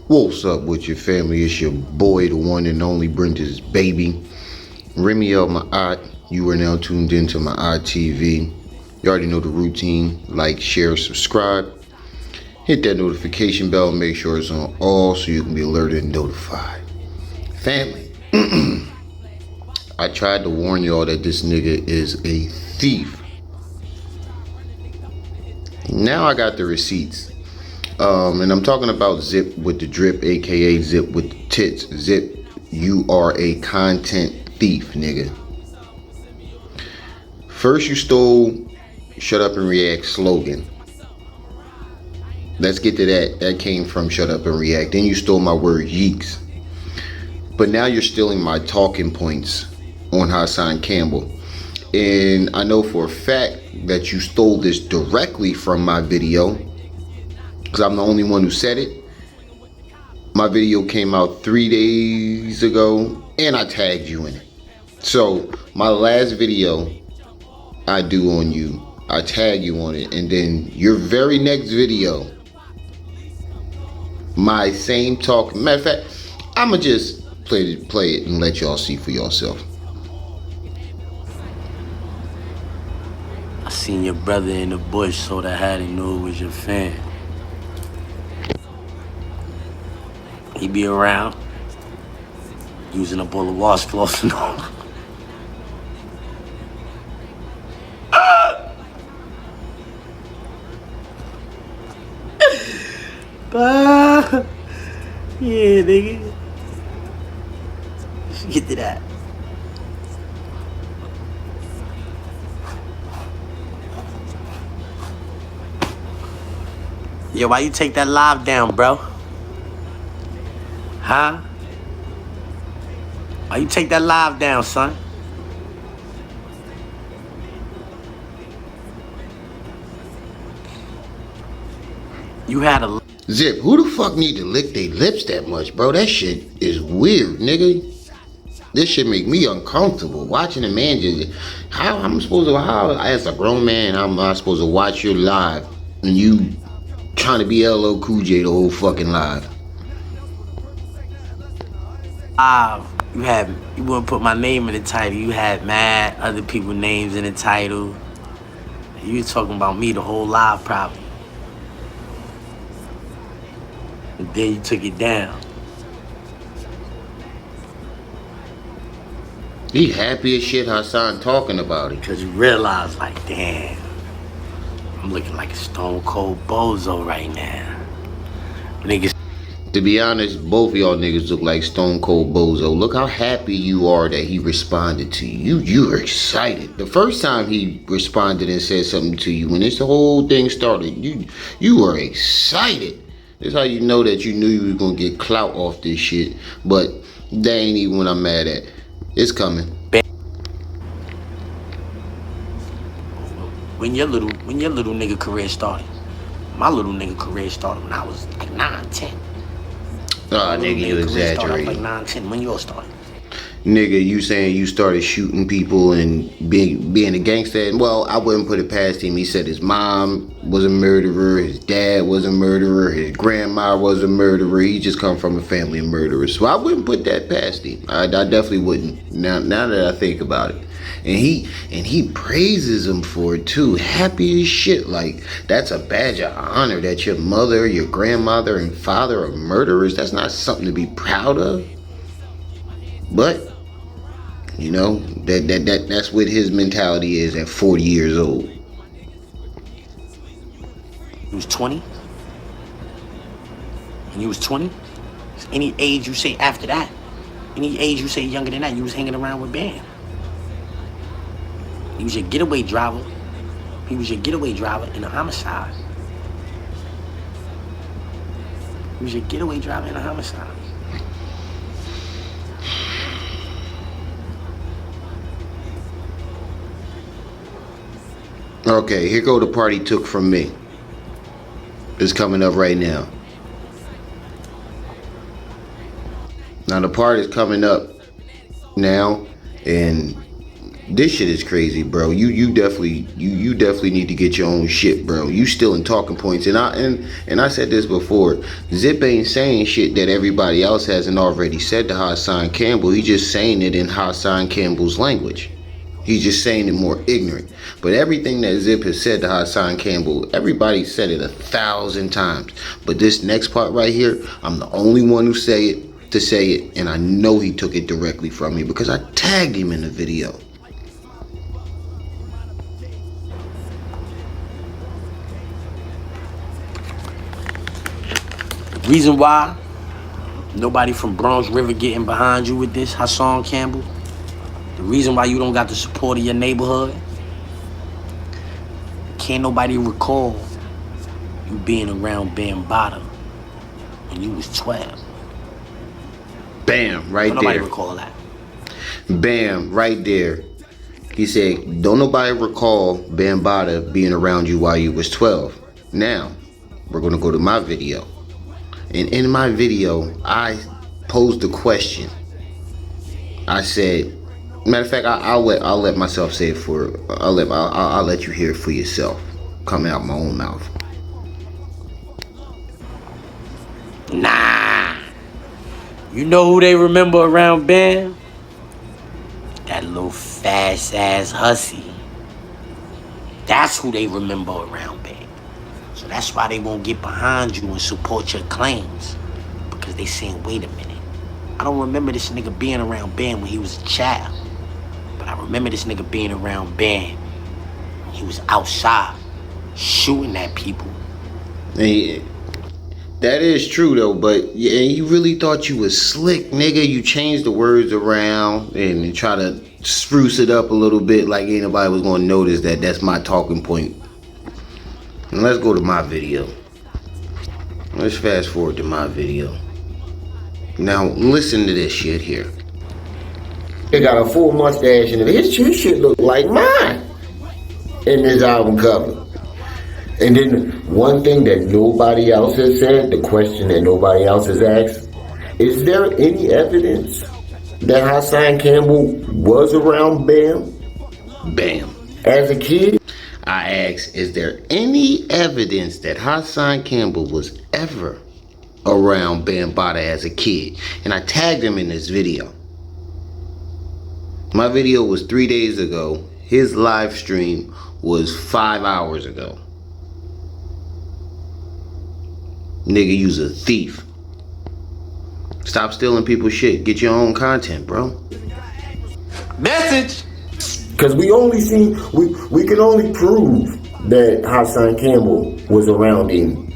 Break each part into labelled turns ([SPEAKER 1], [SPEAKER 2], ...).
[SPEAKER 1] What's up with your family? It's your boy, the one and only Brenda's baby. Remy of my art. You are now tuned into my art TV. You already know the routine. Like, share, subscribe. Hit that notification bell. Make sure it's on all so you can be alerted and notified. Family. I tried to warn y'all that this nigga is a thief. Now I got the receipts. And I'm talking about Zip with the drip, aka Zip with the tits. Zip, you are a content thief, nigga. First you stole Shut Up and React slogan. Let's get to that. That came from Shut Up and React. Then you stole my word yeeks. But now you're stealing my talking points on Hassan Campbell. And I know for a fact that you stole this directly from my video, because I'm the only one who said it. My video came out 3 days ago, and I tagged you in it. So my last video I do on you, I tag you on it, and then your very next video, my same talk. Matter of fact, I'ma just play it and let y'all see for yourself.
[SPEAKER 2] I seen your brother in the bush, so that I had to know it was your fan. He be around, using up all the washcloths and all. Yeah, nigga. Let's get to that. Yo, why you take that live down, bro? Huh? Why you take that live down, son? You had a...
[SPEAKER 1] Zip, who the fuck need to lick their lips that much, bro? That shit is weird, nigga. This shit make me uncomfortable. Watching a man just... How as a grown man, how am I supposed to watch your live and you trying to be LL Cool J the whole fucking live?
[SPEAKER 2] You wouldn't put my name in the title. You had mad other people's names in the title. You was talking about me the whole live probably. And then you took it down.
[SPEAKER 1] He happy as shit Hassan talking about it.
[SPEAKER 2] Because you realize, like, damn, I'm looking like a stone cold bozo right now. Niggas.
[SPEAKER 1] To be honest, both of y'all niggas look like Stone Cold Bozo. Look how happy you are that he responded to you. You were excited. The first time he responded and said something to you, when this whole thing started, you were excited. That's how you know that you knew you was gonna get clout off this shit. But that ain't even what I'm mad at. It's coming.
[SPEAKER 2] When your little nigga career started, my little nigga career started when I was like 9, 10.
[SPEAKER 1] Nigga, you exaggerating.
[SPEAKER 2] Like 9, 10. When yours started?
[SPEAKER 1] Nigga, you saying you started shooting people and being a gangster? And well, I wouldn't put it past him. He said his mom was a murderer, his dad was a murderer, his grandma was a murderer. He just come from a family of murderers. So I wouldn't put that past him. I definitely wouldn't. Now that I think about it. And he praises him for it too. Happy as shit. Like, that's a badge of honor that your mother, your grandmother, and father are murderers. That's not something to be proud of. But, you know, that's what his mentality is at 40 years old.
[SPEAKER 2] He was 20? When you was 20? Any age you say after that, any age you say younger than that, you was hanging around with Bam. He was your getaway driver. He was your getaway driver in a homicide. He was your getaway driver in a homicide.
[SPEAKER 1] Okay, here go the part he took from me. It's coming up right now. Now the part is coming up now, and This shit is crazy, bro. You definitely need to get your own shit, bro. You still in talking points, and I said this before. Zip ain't saying shit that everybody else hasn't already said to Hassan Campbell. He just saying it in Hassan Campbell's language. He's just saying it more ignorant. But everything that Zip has said to Hassan Campbell, everybody said it 1,000 times. But this next part right here, I'm the only one who say it, and I know he took it directly from me because I tagged him in the video.
[SPEAKER 2] Reason why nobody from Bronx River getting behind you with this, Hassan Campbell. The reason why you don't got the support of your neighborhood. Can't nobody recall you being around Bambaataa when you was 12.
[SPEAKER 1] Bam, right there.
[SPEAKER 2] Nobody recall that.
[SPEAKER 1] Bam, right there. He said, don't nobody recall Bambaataa being around you while you was 12. Now, we're going to go to my video. And in my video, I posed a question. I said, matter of fact, I'll let myself say it for. I'll let you hear it for yourself, coming out my own mouth.
[SPEAKER 2] Nah. You know who they remember around Bam? That little fast ass hussy. That's who they remember around Bam. So that's why they won't get behind you and support your claims. Because they saying, wait a minute. I don't remember this nigga being around Bam when he was a child. But I remember this nigga being around Bam when he was outside shooting at people.
[SPEAKER 1] Hey, that is true though, but yeah, you really thought you was slick, nigga. You changed the words around and try to spruce it up a little bit like ain't nobody was gonna notice that that's my talking point. And let's go to my video. Let's fast forward to my video. Now listen to this shit here.
[SPEAKER 3] He got a full mustache and his shit look like mine in this album cover. And then one thing that nobody else has said, the question that nobody else has asked, is there any evidence that Hassan Campbell was around Bam?
[SPEAKER 1] Bam.
[SPEAKER 3] As a kid?
[SPEAKER 1] I asked, is there any evidence that Hassan Campbell was ever around Bambaataa as a kid? And I tagged him in this video. My video was 3 days ago. His live stream was 5 hours ago. Nigga, you's a thief. Stop stealing people's shit. Get your own content, bro.
[SPEAKER 2] Message!
[SPEAKER 3] Because we can only prove that Hassan Campbell was around him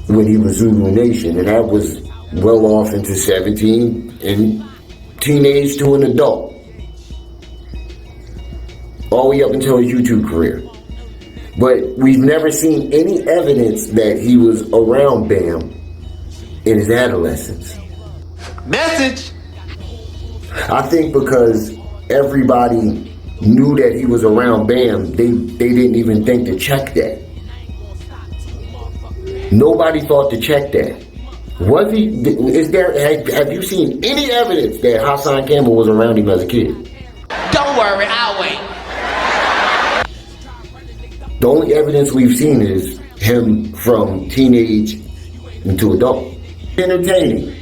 [SPEAKER 3] when he was Zulu Nation, and that was well off into 17 and teenage to an adult. All the way up until his YouTube career. But we've never seen any evidence that he was around Bam in his adolescence.
[SPEAKER 2] Message!
[SPEAKER 3] I think because everybody knew that he was around Bam, they didn't even think to check that. Nobody thought to check that. Was he? Have you seen any evidence that Hassan Campbell was around him as a kid?
[SPEAKER 2] Don't worry, I'll wait.
[SPEAKER 3] The only evidence we've seen is him from teenage into adult. Entertaining.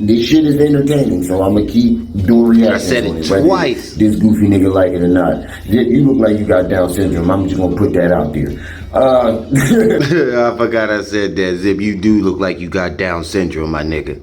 [SPEAKER 3] This shit is entertaining, so I'm gonna keep doing reactions.
[SPEAKER 1] I said it twice.
[SPEAKER 3] This goofy nigga like it or not. You look like you got Down syndrome. I'm just gonna put that out there.
[SPEAKER 1] I forgot I said that, Zip. You do look like you got Down syndrome, my nigga.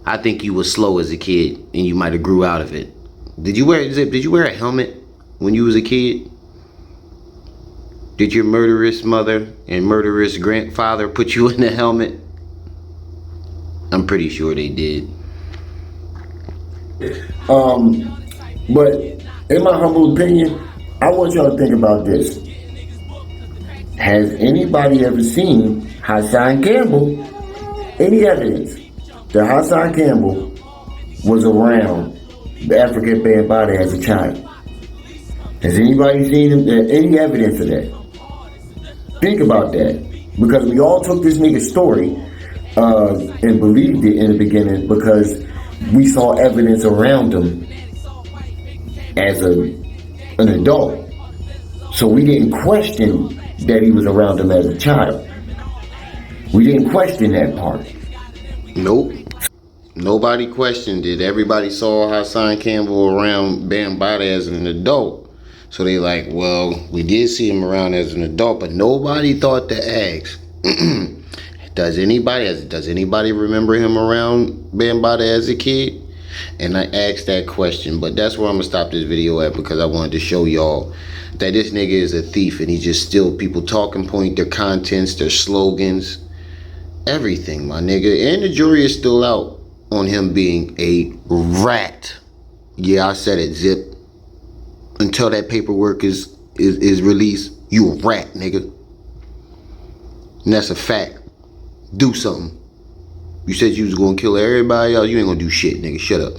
[SPEAKER 1] I think you was slow as a kid, and you might have grew out of it. Did you wear a helmet when you was a kid? Did your murderous mother and murderous grandfather put you in a helmet? I'm pretty sure they did.
[SPEAKER 3] But in my humble opinion, I want y'all to think about this. Has anybody ever seen Hassan Campbell? Any evidence that Hassan Campbell was around the African Bambaataa as a child? Has anybody seen him? Any evidence of that? Think about that. Because we all took this nigga's story and believed it in the beginning because we saw evidence around him as an adult. So we didn't question that he was around him as a child. We didn't question that part.
[SPEAKER 1] Nope. Nobody questioned it. Everybody saw Hassan Campbell around Bambaataa as an adult. So they like, well, we did see him around as an adult, but nobody thought to ask, does anybody remember him around Bambaataa as a kid? And I asked that question, but that's where I'm gonna stop this video at, because I wanted to show y'all that this nigga is a thief and he just steal people talking point, their contents, their slogans, everything, my nigga. And the jury is still out on him being a rat. Yeah, I said it, Zip. Until that paperwork is released, you a rat, nigga. And that's a fact. Do something. You said you was gonna kill everybody else. You ain't gonna do shit, nigga. Shut up.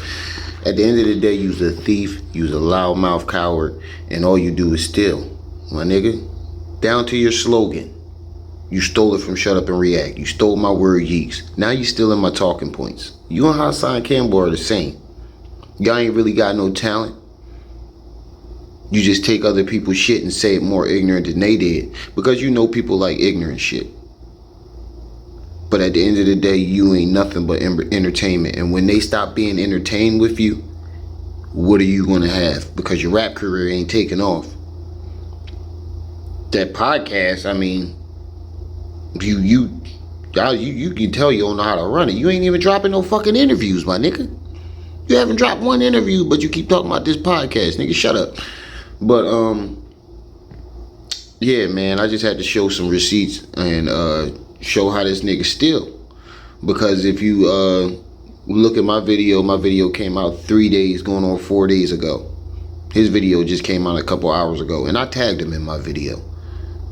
[SPEAKER 1] At the end of the day, you's a thief. You's a loudmouth coward, and all you do is steal, my nigga. Down to your slogan. You stole it from Shut Up and React. You stole my word yeeks. Now you stealing my talking points. You and Hassan Campbell are the same. Y'all ain't really got no talent. You just take other people's shit and say it more ignorant than they did, because you know people like ignorant shit. But at the end of the day, you ain't nothing but entertainment. And when they stop being entertained with you, what are you going to have? Because your rap career ain't taking off. That podcast, I mean, you can tell you don't know how to run it. You ain't even dropping no fucking interviews, my nigga. You haven't dropped one interview, but you keep talking about this podcast, nigga. Shut up. But yeah, man, I just had to show some receipts and show how this nigga steal. Because if you look at my video came out 3 days, going on 4 days ago. His video just came out a couple hours ago, and I tagged him in my video.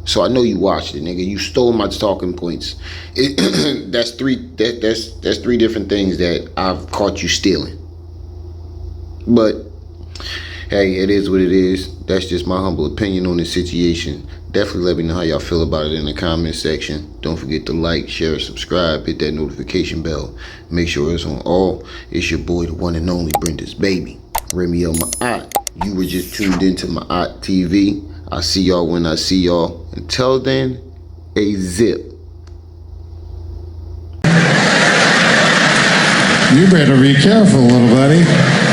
[SPEAKER 1] So I know you watched it, nigga. You stole my talking points. That's three different things that I've caught you stealing. But hey, it is what it is. That's just my humble opinion on this situation. Definitely let me know how y'all feel about it in the comment section. Don't forget to like, share, subscribe, hit that notification bell. Make sure it's on all. It's your boy, the one and only Brenda's baby, Remy Ma'at. You were just tuned into Ma'at TV. I'll see y'all when I see y'all. Until then, a zip.
[SPEAKER 4] You better be careful, little buddy.